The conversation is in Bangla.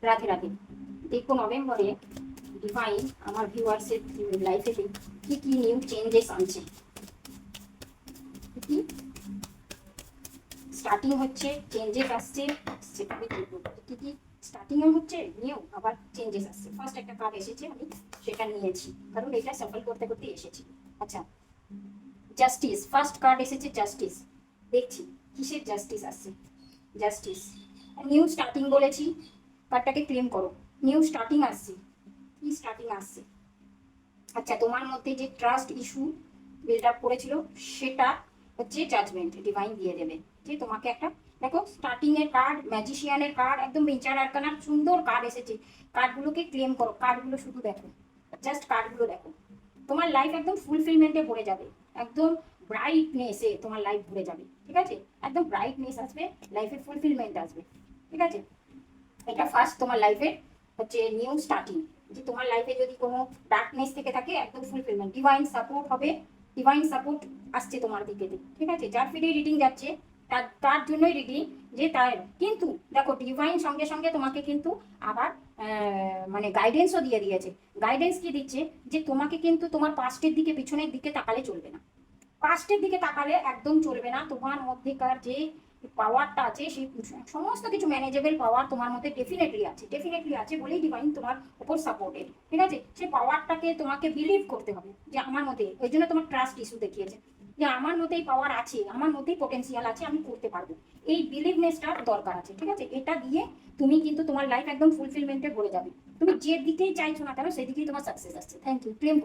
রাধে রাধে। দেখো নভেম্বরে ডিভাইন আমার ভিউয়ার্সের লাইফে কি কি নিউ চেঞ্জেস আনছে। কি স্টার্টিং হচ্ছে, চেঞ্জেস আসছে, সেটা আমি দেখবো কি কি স্টার্টিংও হচ্ছে, নিউ আবার চেঞ্জেস আসছে। ফার্স্ট একটা কার্ড এসেছে, আমি সেটা নিয়েছি কারণ এটা স্যাম্পল করতে করতে এসেছি। আচ্ছা, জাস্টিস, ফার্স্ট কার্ড এসেছে জাস্টিস। দেখছি কিসের জাস্টিস আসছে। জাস্টিস, নিউ স্টার্টিং বলেছি, কার্ডটাকে ক্লেম করো। নিউ স্টার্টিং আসছে, কি স্টার্টিং আসছে। আচ্ছা, তোমার মধ্যে যে ট্রাস্ট ইস্যু বিল্ড আপ করেছিল সেটা হচ্ছে জাজমেন্ট ডিভাইন দিয়ে দেবে। যে তোমাকে একটা, দেখো স্টার্টিং এর কার্ড, ম্যাজিশিয়ানের কার্ড, একদম বেচার আরকানার সুন্দর কার্ড এসেছে। কার্ডগুলোকে ক্লেম করো, কার্ডগুলো শুধু দেখো, জাস্ট কার্ডগুলো দেখো। তোমার লাইফ একদম ফুলফিলমেন্টে ভরে যাবে, একদম ব্রাইটনেসে তোমার লাইফ ভরে যাবে। ঠিক আছে, একদম ব্রাইটনেস আসবে, লাইফে ফুলফিলমেন্ট আসবে। ঠিক আছে, এটা ফার্স্ট তোমার লাইফে হচ্ছে নিউ স্টার্টিং। যে তোমার লাইফে যদি কোনো ডার্কনেস থেকে থাকে, একদম ফুলফিলমেন্ট, ডিভাইন সাপোর্ট হবে। ডিভাইন সাপোর্ট আসছে তোমার দিকে দিয়ে। ঠিক আছে, যার ফিরে রিডিং যাচ্ছে তার জন্যই রিডিং। যে তার কিন্তু দেখো ডিভাইন সঙ্গে সঙ্গে তোমাকে কিন্তু আবার মানে গাইডেন্সও দিয়ে দিয়েছে। গাইডেন্স কি দিচ্ছে, যে তোমাকে কিন্তু তোমার পাস্টের দিকে পিছনের দিকে তাকালে চলবে না। পাস্টের দিকে তাকালে একদম চলবে না। তোমার মধ্যেকার যে পাওয়ারটা আছে, সেই সমস্ত কিছু ম্যানেজেবল পাওয়ার তোমার মধ্যে ডেফিনেটলি আছে, ডেফিনেটলি আছে বলেই ডিভাইন তোমার উপর সাপোর্টেড। ঠিক আছে, সেই পাওয়ারটাকে তোমাকে বিলিভ করতে হবে যে আমার মধ্যে, ওই জন্য তোমার ট্রাস্ট ইস্যু দেখিয়েছে যে আমার মধ্যেই পাওয়ার আছে, আমার মধ্যেই পটেন্সিয়াল আছে, আমি করতে পারবো। এই বিলিভনেসটার দরকার আছে। ঠিক আছে, এটা দিয়ে তুমি কিন্তু তোমার লাইফ একদম ফুলফিলমেন্টে ভরে যাবে। তুমি যে দিকেই চাইছো না কেন সেদিকেই তোমার সাকসেস আসছে। Thank you. ক্লেম